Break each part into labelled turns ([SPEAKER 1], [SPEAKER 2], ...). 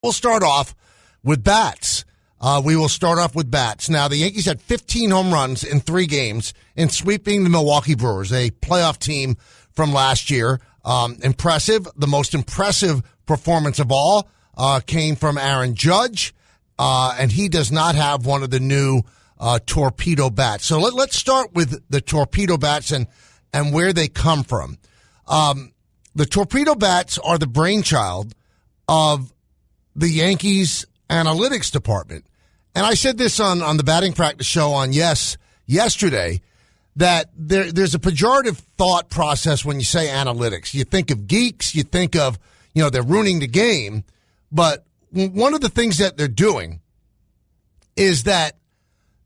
[SPEAKER 1] We'll start off with bats. We will start off with bats. Now, the Yankees had 15 home runs in 3 games in sweeping the Milwaukee Brewers, a playoff team from last year. Impressive. The most impressive performance of all came from Aaron Judge, and he does not have one of the new Torpedo bats. So let's start with the Torpedo bats and where they come from. The Torpedo bats are the brainchild of the Yankees analytics department. And I said this on the batting practice show on yesterday, that there's a pejorative thought process when you say analytics. You think of geeks, you think of, they're ruining the game. But one of the things that they're doing is that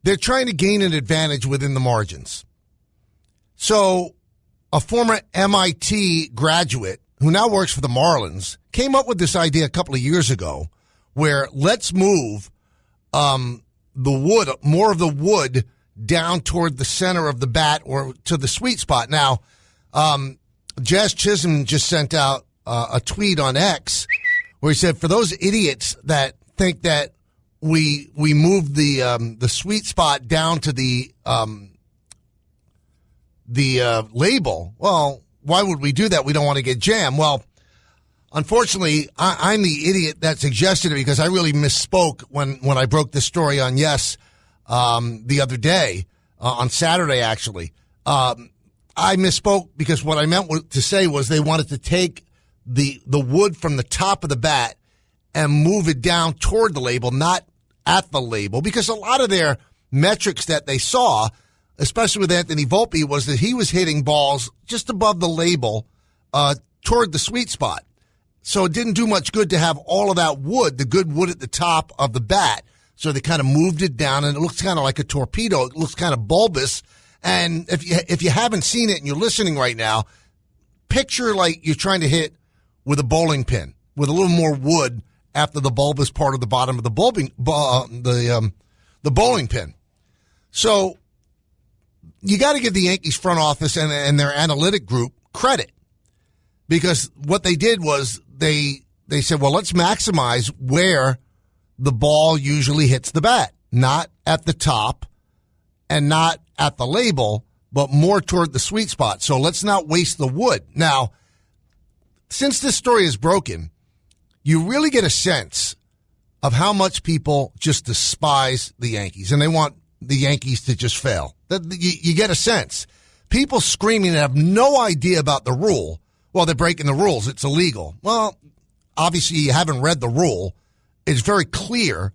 [SPEAKER 1] they're trying to gain an advantage within the margins. So a former MIT graduate who now works for the Marlins came up with this idea a couple of years ago where let's move more of the wood down toward the center of the bat or to the sweet spot. Now, Jazz Chisholm just sent out a tweet on X where he said, for those idiots that think that we moved the sweet spot down to the label, well, why would we do that? We don't want to get jammed. Well, unfortunately, I'm the idiot that suggested it because I really misspoke when I broke this story on the other day, on Saturday, actually. I misspoke because what I meant to say was they wanted to take the wood from the top of the bat and move it down toward the label, not at the label, because a lot of their metrics that they saw, especially with Anthony Volpe, was that he was hitting balls just above the label toward the sweet spot. So it didn't do much good to have all of that wood, the good wood at the top of the bat. So they kind of moved it down, and it looks kind of like a torpedo. It looks kind of bulbous. And if you haven't seen it and you're listening right now, picture like you're trying to hit with a bowling pin with a little more wood after the bulbous part of the bottom of the bowling pin. So you got to give the Yankees front office and their analytic group credit, because what they did was they said, well, let's maximize where the ball usually hits the bat, not at the top and not at the label, but more toward the sweet spot. So let's not waste the wood. Now, since this story is broken, you really get a sense of how much people just despise the Yankees and they want the Yankees to just fail. You get a sense. People screaming and have no idea about the rule. Well, they're breaking the rules. It's illegal. Well, obviously you haven't read the rule. It's very clear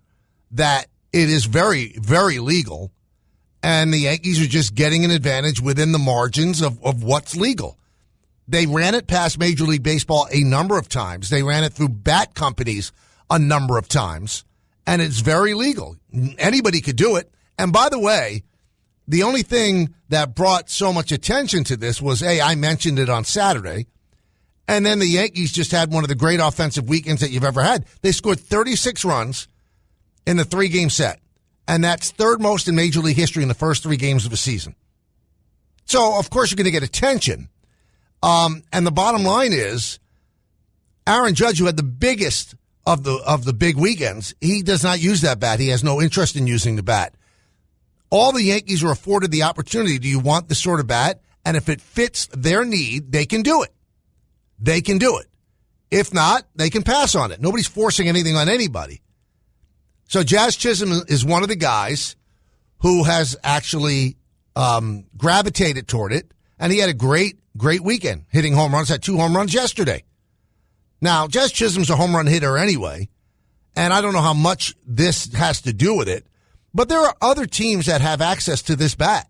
[SPEAKER 1] that it is very, very legal, and the Yankees are just getting an advantage within the margins of what's legal. They ran it past Major League Baseball a number of times. They ran it through bat companies a number of times, and it's very legal. Anybody could do it. And by the way, the only thing that brought so much attention to this was, I mentioned it on Saturday, and then the Yankees just had one of the great offensive weekends that you've ever had. They scored 36 runs in the 3-game set, and that's third most in Major League history in the first 3 games of a season. So, of course, you're going to get attention. And the bottom line is, Aaron Judge, who had the biggest of the big weekends, he does not use that bat. He has no interest in using the bat. All the Yankees are afforded the opportunity. Do you want this sort of bat? And if it fits their need, they can do it. They can do it. If not, they can pass on it. Nobody's forcing anything on anybody. So Jazz Chisholm is one of the guys who has actually gravitated toward it, and he had a great weekend hitting home runs. Had 2 home runs yesterday. Now, Jazz Chisholm's a home run hitter anyway, and I don't know how much this has to do with it, but there are other teams that have access to this bat.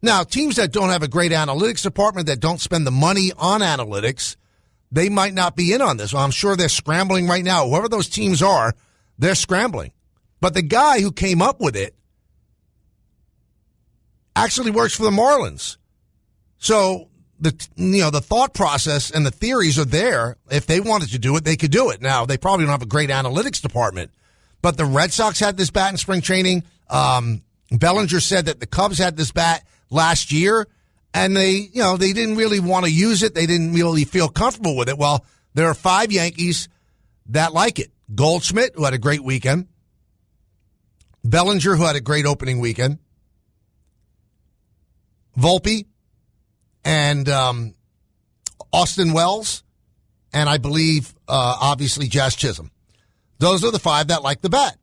[SPEAKER 1] Now, teams that don't have a great analytics department, that don't spend the money on analytics, they might not be in on this. Well, I'm sure they're scrambling right now. Whoever those teams are, they're scrambling. But the guy who came up with it actually works for the Marlins. So the thought process and the theories are there. If they wanted to do it, they could do it. Now, they probably don't have a great analytics department, but the Red Sox had this bat in spring training. Bellinger said that the Cubs had this bat last year, and they didn't really want to use it. They didn't really feel comfortable with it. Well, there are 5 Yankees that like it, Goldschmidt, who had a great weekend. Bellinger, who had a great opening weekend. Volpe and Austin Wells, and I believe, obviously, Jazz Chisholm. Those are the 5 that like the bat.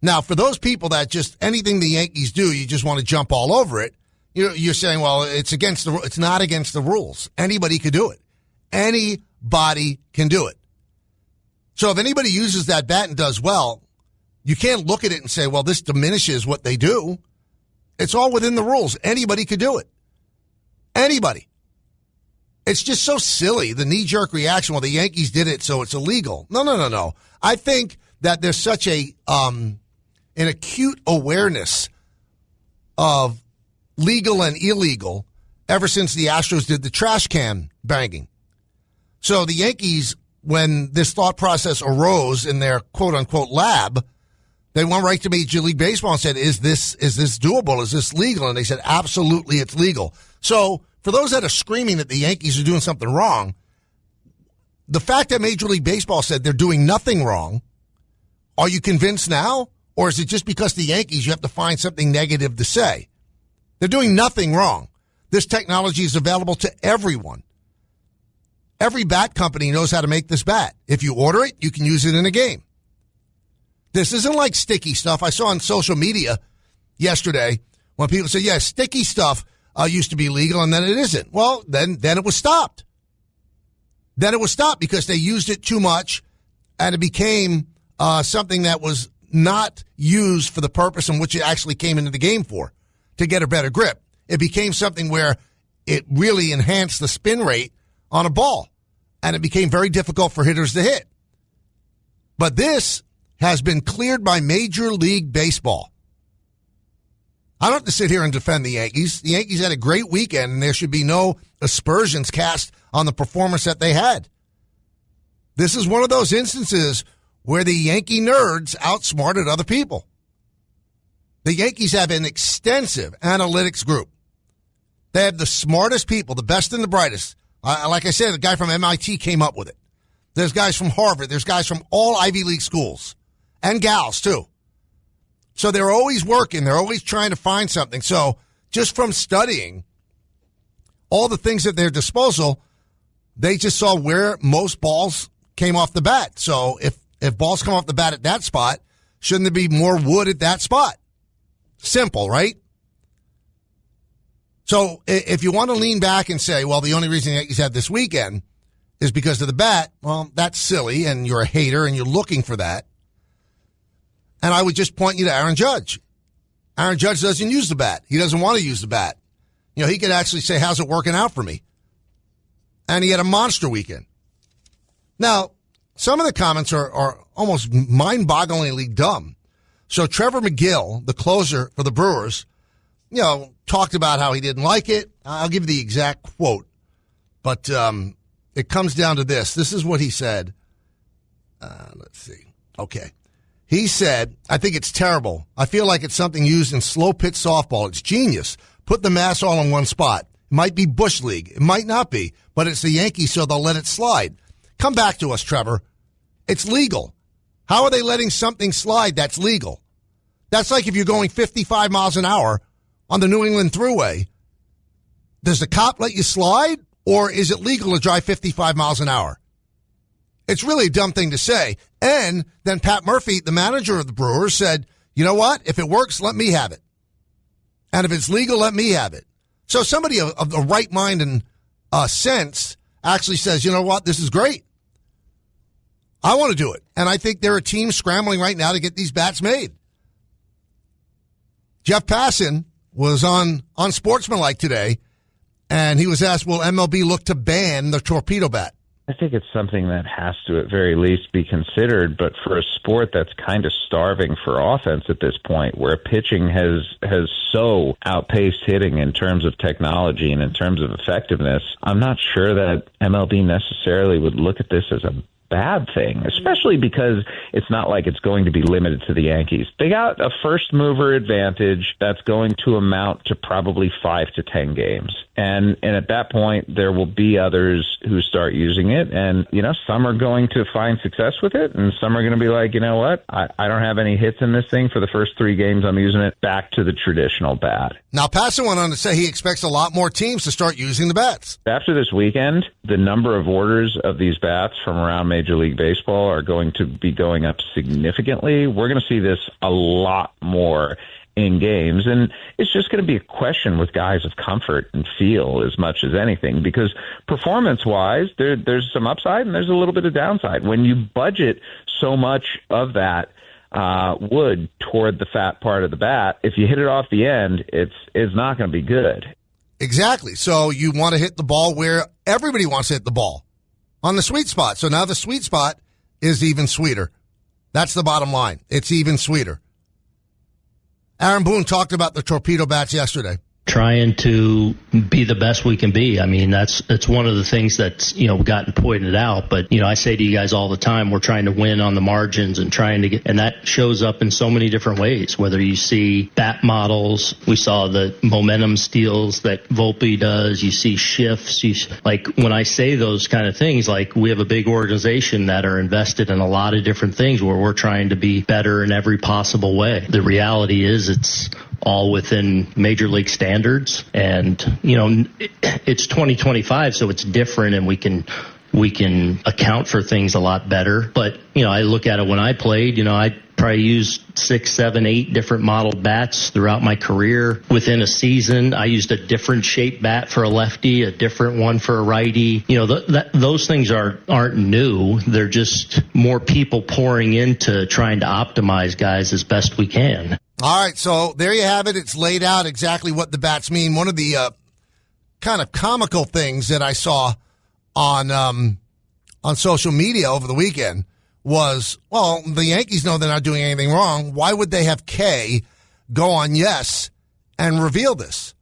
[SPEAKER 1] Now, for those people that just anything the Yankees do, you just want to jump all over it, you're saying, well, it's not against the rules. Anybody could do it. Anybody can do it. So if anybody uses that bat and does well, you can't look at it and say, well, this diminishes what they do. It's all within the rules. Anybody could do it. Anybody. It's just so silly, the knee-jerk reaction, well, the Yankees did it, so it's illegal. No. I think that there's such an acute awareness of legal and illegal ever since the Astros did the trash can banging. So the Yankees, when this thought process arose in their quote-unquote lab, they went right to Major League Baseball and said, is this doable? Is this legal? And they said, absolutely, it's legal. So for those that are screaming that the Yankees are doing something wrong, the fact that Major League Baseball said they're doing nothing wrong, are you convinced now? Or is it just because the Yankees, you have to find something negative to say? They're doing nothing wrong. This technology is available to everyone. Every bat company knows how to make this bat. If you order it, you can use it in a game. This isn't like sticky stuff. I saw on social media yesterday when people said, yeah, sticky stuff used to be legal and then it isn't. Well, then it was stopped. Then it was stopped because they used it too much and it became something that was not used for the purpose in which it actually came into the game for, to get a better grip. It became something where it really enhanced the spin rate on a ball, and it became very difficult for hitters to hit. But this has been cleared by Major League Baseball. I don't have to sit here and defend the Yankees. The Yankees had a great weekend, and there should be no aspersions cast on the performance that they had. This is one of those instances where the Yankee nerds outsmarted other people. The Yankees have an extensive analytics group. They have the smartest people, the best and the brightest. Like I said, the guy from MIT came up with it. There's guys from Harvard. There's guys from all Ivy League schools. And gals, too. So they're always working. They're always trying to find something. So just from studying all the things at their disposal, they just saw where most balls came off the bat. So if balls come off the bat at that spot, shouldn't there be more wood at that spot? Simple, right? So if you want to lean back and say, well, the only reason the Yankees had this weekend is because of the bat, well, that's silly, and you're a hater, and you're looking for that. And I would just point you to Aaron Judge. Aaron Judge doesn't use the bat. He doesn't want to use the bat. You know, he could actually say, how's it working out for me? And he had a monster weekend. Now, some of the comments are almost mind-bogglingly dumb. So Trevor McGill, the closer for the Brewers, you know, talked about how he didn't like it. I'll give you the exact quote, but it comes down to this. This is what he said. Let's see. Okay. He said, I think it's terrible. I feel like it's something used in slow pitch softball. It's genius. Put the mass all in one spot. It might be Bush League. It might not be, but it's the Yankees, so they'll let it slide. Come back to us, Trevor. It's legal. How are they letting something slide that's legal? That's like if you're going 55 miles an hour on the New England Thruway. Does the cop let you slide, or is it legal to drive 55 miles an hour? It's really a dumb thing to say. And then Pat Murphy, the manager of the Brewers, said, you know what? If it works, let me have it. And if it's legal, let me have it. So somebody of the right mind and sense actually says, you know what? This is great. I want to do it. And I think there are teams scrambling right now to get these bats made. Jeff Passan was on Sportsmanlike today, and he was asked, will MLB look to ban the Torpedo bat?
[SPEAKER 2] I think it's something that has to, at very least, be considered. But for a sport that's kind of starving for offense at this point, where pitching has so outpaced hitting in terms of technology and in terms of effectiveness, I'm not sure that MLB necessarily would look at this as a bad thing, especially because it's not like it's going to be limited to the Yankees. They got a first mover advantage that's going to amount to probably 5 to 10 games. And at that point, there will be others who start using it. And, some are going to find success with it. And some are going to be like, you know what? I don't have any hits in this thing for the first 3 games I'm using it. Back to the traditional bat.
[SPEAKER 1] Now, Passan went on to say he expects a lot more teams to start using the bats.
[SPEAKER 2] After this weekend, the number of orders of these bats from around Major League Baseball are going to be going up significantly. We're going to see this a lot more in games, and it's just going to be a question with guys of comfort and feel as much as anything, because performance-wise, there's some upside and there's a little bit of downside. When you budget so much of that wood toward the fat part of the bat, if you hit it off the end, it's not going to be good.
[SPEAKER 1] Exactly. So you want to hit the ball where everybody wants to hit the ball, on the sweet spot. So now the sweet spot is even sweeter. That's the bottom line. It's even sweeter. Aaron Boone talked about the Torpedo bats yesterday.
[SPEAKER 3] Trying to be the best we can be. I mean, it's one of the things that's, gotten pointed out. But, I say to you guys all the time, we're trying to win on the margins and trying to get, and that shows up in so many different ways. Whether you see bat models, we saw the momentum steals that Volpe does, you see shifts. Like when I say those kind of things, like we have a big organization that are invested in a lot of different things where we're trying to be better in every possible way. The reality is it's all within major league standards, and it's 2025, so it's different, and we can account for things a lot better. But I look at it when I played, I probably used 6, 7, 8 different model bats throughout my career. Within a season, I used a different shaped bat for a lefty, a different one for a righty. Those things aren't new. They're just more people pouring into trying to optimize guys as best we can.
[SPEAKER 1] All right, so there you have it. It's laid out exactly what the bats mean. One of the kind of comical things that I saw on social media over the weekend was, well, the Yankees know they're not doing anything wrong. Why would they have K go on Yes and reveal this?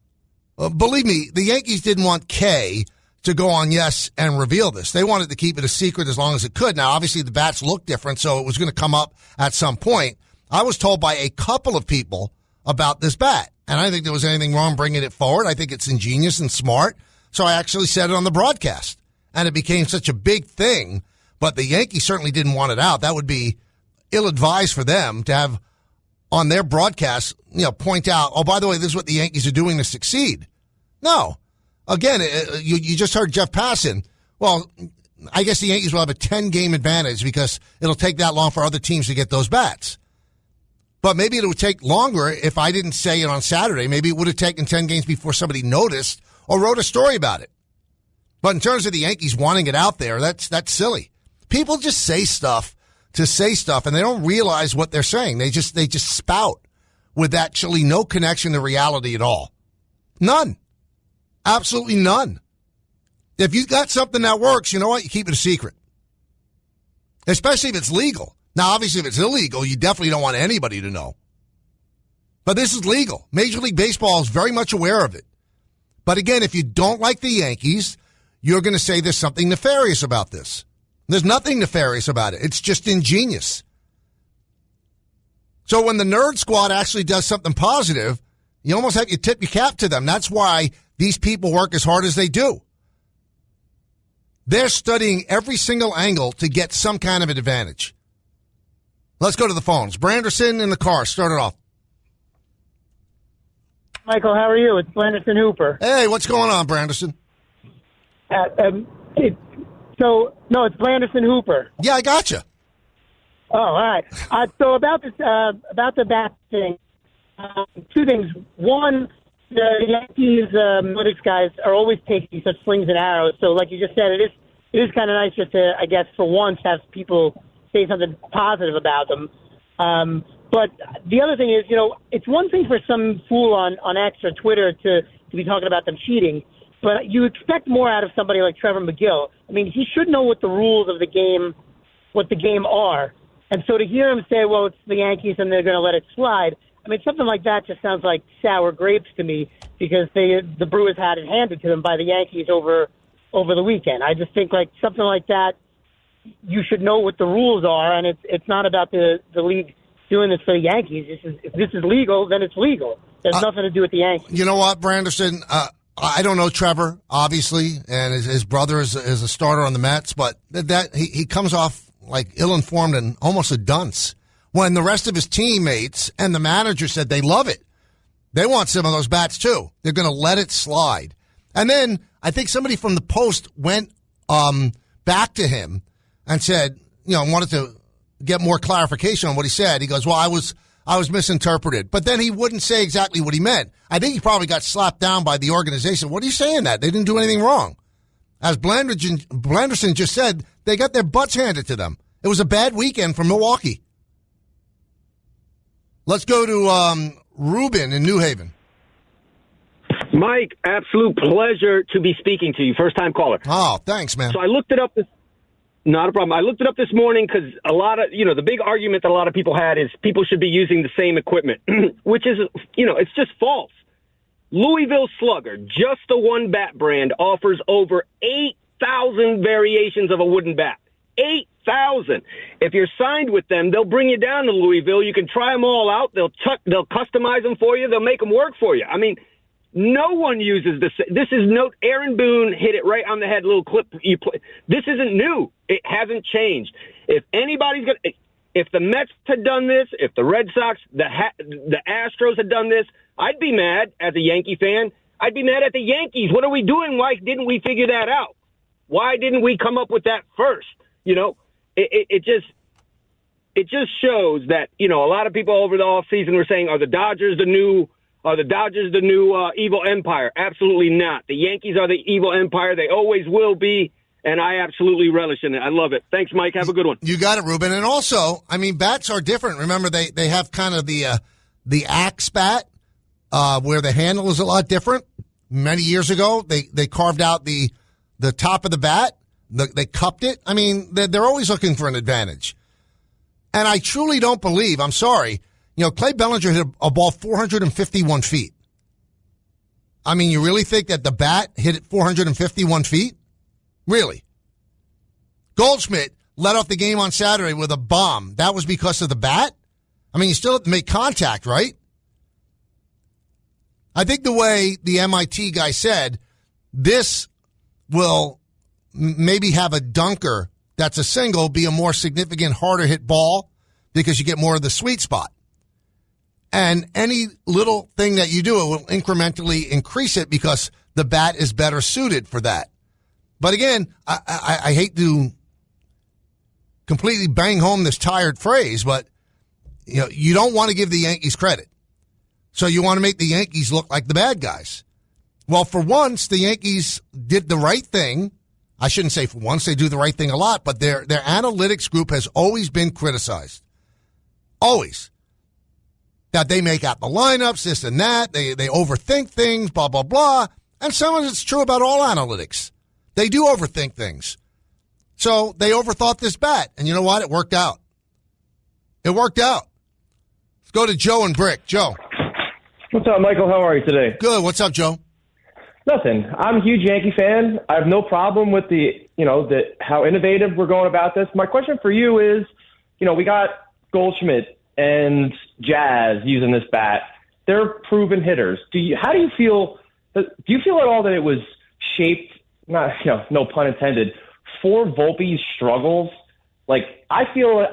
[SPEAKER 1] Believe me, the Yankees didn't want K to go on Yes and reveal this. They wanted to keep it a secret as long as it could. Now, obviously, the bats look different, so it was going to come up at some point. I was told by a couple of people about this bat, and I didn't think there was anything wrong bringing it forward. I think it's ingenious and smart, so I actually said it on the broadcast, and it became such a big thing, but the Yankees certainly didn't want it out. That would be ill-advised for them to have on their broadcast, point out, oh, by the way, this is what the Yankees are doing to succeed. No. Again, you just heard Jeff Passan. Well, I guess the Yankees will have a 10-game advantage because it'll take that long for other teams to get those bats. But maybe it would take longer if I didn't say it on Saturday. Maybe it would have taken 10 games before somebody noticed or wrote a story about it. But in terms of the Yankees wanting it out there, that's silly. People just say stuff to say stuff, and they don't realize what they're saying. They just spout with actually no connection to reality at all. None. Absolutely none. If you've got something that works, you know what? You keep it a secret. Especially if it's legal. Now, obviously, if it's illegal, you definitely don't want anybody to know. But this is legal. Major League Baseball is very much aware of it. But again, if you don't like the Yankees, you're going to say there's something nefarious about this. There's nothing nefarious about it. It's just ingenious. So when the Nerd Squad actually does something positive, you almost have to tip your cap to them. That's why these people work as hard as they do. They're studying every single angle to get some kind of an advantage. Let's go to the phones. Branderson in the car. Start it off.
[SPEAKER 4] Michael, how are you? It's Branderson Hooper.
[SPEAKER 1] Hey, what's going on, Branderson?
[SPEAKER 4] It's Branderson Hooper.
[SPEAKER 1] Yeah, I gotcha.
[SPEAKER 4] Oh, all right. So about this, about the bat thing, 2 things. One, the Yankees analytics guys are always taking such slings and arrows. So, like you just said, it is kind of nice just to, I guess, for once, have people say something positive about them. But the other thing is, it's one thing for some fool on X or Twitter to be talking about them cheating, but you expect more out of somebody like Trevor McGill. I mean, he should know what the rules of the game, what the game are. And so to hear him say, well, it's the Yankees and they're going to let it slide, I mean, something like that just sounds like sour grapes to me, because the Brewers had it handed to them by the Yankees over the weekend. I just think like something like that, you should know what the rules are, and it's not about the league doing this for the Yankees. If this is legal, then it's legal. There's nothing to do with the Yankees.
[SPEAKER 1] You know what, Branderson? I don't know Trevor, obviously, and his brother is a starter on the Mets, but that he comes off like ill-informed and almost a dunce when the rest of his teammates and the manager said they love it. They want some of those bats, too. They're going to let it slide. And then I think somebody from the Post went back to him and said, wanted to get more clarification on what he said. He goes, well, I was misinterpreted. But then he wouldn't say exactly what he meant. I think he probably got slapped down by the organization. What are you saying that? They didn't do anything wrong. As Blanderson just said, they got their butts handed to them. It was a bad weekend for Milwaukee. Let's go to Ruben in New Haven.
[SPEAKER 5] Mike, absolute pleasure to be speaking to you. First-time caller.
[SPEAKER 1] Oh, thanks, man.
[SPEAKER 5] So I looked it up. Not a problem. I looked it up this morning because a lot of, the big argument that a lot of people had is people should be using the same equipment, which is, it's just false. Louisville Slugger, just the one bat brand, offers over 8,000 variations of a wooden bat. 8,000. If you're signed with them, they'll bring you down to Louisville. You can try them all out. They'll customize them for you. They'll make them work for you. I mean, no one uses this. This is Aaron Boone hit it right on the head. Little clip you play. This isn't new. It hasn't changed. If the Mets had done this, if the Red Sox, the Astros had done this, I'd be mad as a Yankee fan. I'd be mad at the Yankees. What are we doing? Why didn't we figure that out? Why didn't we come up with that first? It just shows that a lot of people over the offseason were saying, are the Dodgers the new evil empire? Absolutely not. The Yankees are the evil empire. They always will be, and I absolutely relish in it. I love it. Thanks, Mike. Have a good one.
[SPEAKER 1] You got it, Ruben. And also, bats are different. Remember, they have kind of the axe bat where the handle is a lot different. Many years ago, they carved out the top of the bat. They cupped it. They're always looking for an advantage. And I truly don't believe, I'm sorry, Clay Bellinger hit a ball 451 feet. You really think that the bat hit it 451 feet? Really? Goldschmidt led off the game on Saturday with a bomb. That was because of the bat? You still have to make contact, right? I think the way the MIT guy said, this will maybe have a dunker that's a single be a more significant, harder hit ball because you get more of the sweet spot. And any little thing that you do, it will incrementally increase it because the bat is better suited for that. But again, I hate to completely bang home this tired phrase, but you don't want to give the Yankees credit. So you want to make the Yankees look like the bad guys. Well, for once, the Yankees did the right thing. I shouldn't say for once, they do the right thing a lot, but their analytics group has always been criticized. Always. That they make out the lineups, this and that. They overthink things, blah, blah, blah. And some of it's true about all analytics. They do overthink things. So they overthought this bat. And you know what? It worked out. It worked out. Let's go to Joe and Brick. Joe.
[SPEAKER 6] What's up, Michael? How are you today?
[SPEAKER 1] Good. What's up, Joe?
[SPEAKER 6] Nothing. I'm a huge Yankee fan. I have no problem with how innovative we're going about this. My question for you is, we got Goldschmidt and Jazz using this bat. They're proven hitters. How do you feel? Do you feel at all that it was shaped, not no pun intended, for Volpe's struggles? I feel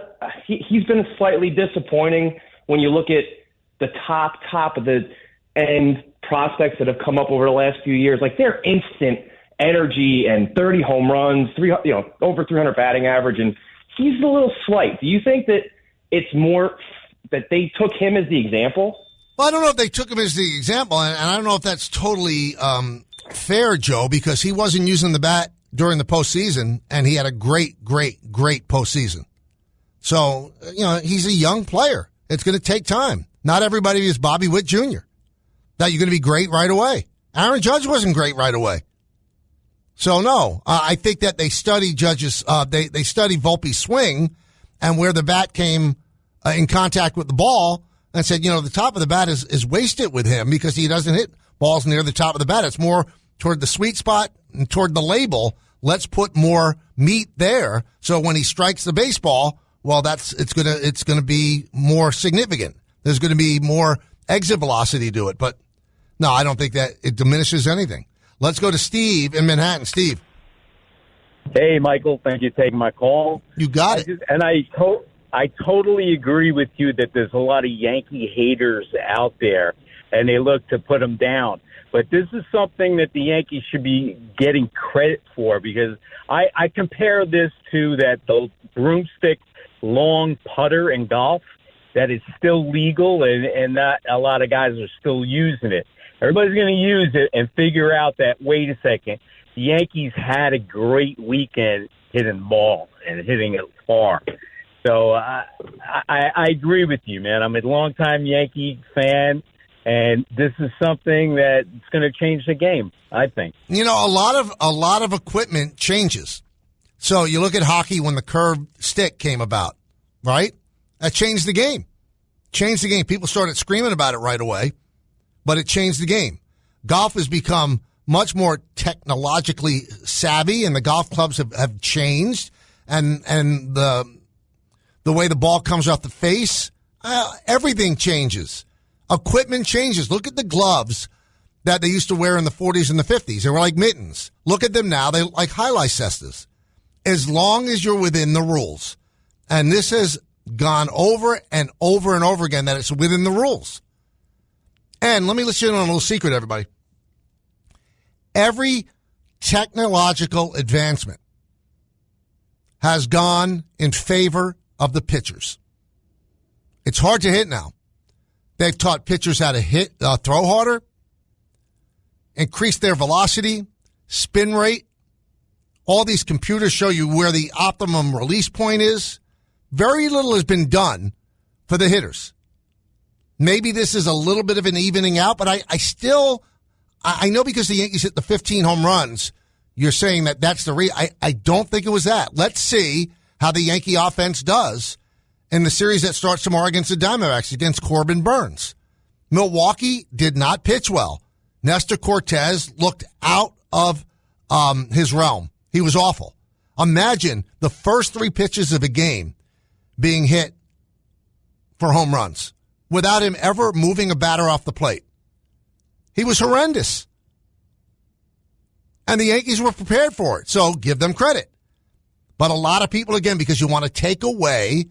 [SPEAKER 6] he's been slightly disappointing when you look at the top of the end prospects that have come up over the last few years. They're instant energy and 30 home runs, over 300 batting average, and he's a little slight. Do you think that it's more that they took him as the example?
[SPEAKER 1] Well, I don't know if they took him as the example, and I don't know if that's totally fair, Joe, because he wasn't using the bat during the postseason, and he had a great, great, great postseason. So, he's a young player. It's going to take time. Not everybody is Bobby Witt Jr. That you're going to be great right away. Aaron Judge wasn't great right away. So, no, I think that they study Judge's, they study Volpe's swing and where the bat came in contact with the ball and said, the top of the bat is wasted with him because he doesn't hit balls near the top of the bat. It's more toward the sweet spot and toward the label. Let's put more meat there. So when he strikes the baseball, well, it's going to be more significant. There's going to be more exit velocity to it. But no, I don't think that it diminishes anything. Let's go to Steve in Manhattan. Steve.
[SPEAKER 7] Hey, Michael. Thank you for taking my call.
[SPEAKER 1] You got it.
[SPEAKER 7] I totally agree with you that there's a lot of Yankee haters out there, and they look to put them down. But this is something that the Yankees should be getting credit for, because I compare this to the broomstick long putter in golf that is still legal, and not a lot of guys are still using it. Everybody's going to use it and figure out that, wait a second, the Yankees had a great weekend hitting the ball and hitting it far. So I agree with you, man. I'm a longtime Yankee fan, and this is something that's going to change the game, I think.
[SPEAKER 1] You know, a lot of equipment changes. So you look at hockey when the curved stick came about, right? That changed the game. Changed the game. People started screaming about it right away, but it changed the game. Golf has become much more technologically savvy, and the golf clubs have changed, and the way the ball comes off the face, everything changes. Equipment changes. Look at the gloves that they used to wear in the 40s and the 50s. They were like mittens. Look at them now. They look like highlight cestas. As long as you're within the rules. And this has gone over and over and over again that it's within the rules. And let me let you in on a little secret, everybody. Every technological advancement has gone in favor of the pitchers. It's hard to hit now. They've taught pitchers how to throw harder, increase their velocity, spin rate. All these computers show you where the optimum release point is. Very little has been done for the hitters. Maybe this is a little bit of an evening out, but I know because the Yankees hit the 15 home runs, you're saying that that's the reason. I don't think it was that. Let's see how the Yankee offense does in the series that starts tomorrow against the Diamondbacks, against Corbin Burns. Milwaukee did not pitch well. Nestor Cortez looked out of his realm. He was awful. Imagine the first 3 pitches of a game being hit for home runs without him ever moving a batter off the plate. He was horrendous. And the Yankees were prepared for it, so give them credit. But a lot of people, again, because you want to take away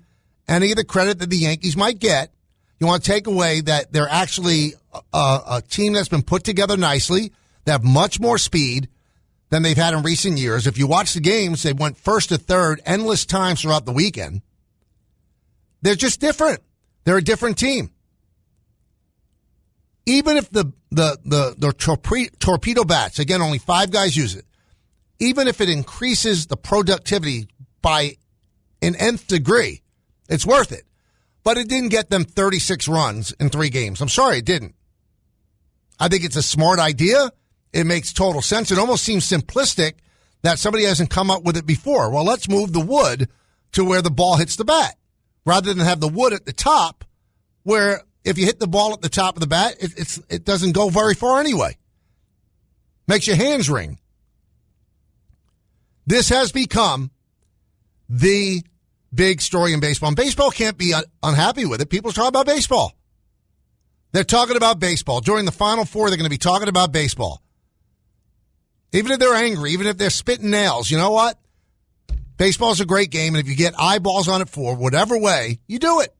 [SPEAKER 1] any of the credit that the Yankees might get, you want to take away that they're actually a team that's been put together nicely. They have much more speed than they've had in recent years. If you watch the games, they went first to third endless times throughout the weekend. They're just different. They're a different team. Even if the torpedo bats, again, only 5 guys use it, even if it increases the productivity by an nth degree, it's worth it. But it didn't get them 36 runs in 3 games. I'm sorry, it didn't. I think it's a smart idea. It makes total sense. It almost seems simplistic that somebody hasn't come up with it before. Well, let's move the wood to where the ball hits the bat, rather than have the wood at the top where if you hit the ball at the top of the bat, it doesn't go very far anyway. Makes your hands ring. This has become the big story in baseball. And baseball can't be unhappy with it. People talk about baseball. They're talking about baseball. During the Final Four, they're going to be talking about baseball. Even if they're angry, even if they're spitting nails, you know what? Baseball's a great game, and if you get eyeballs on it for whatever way, you do it.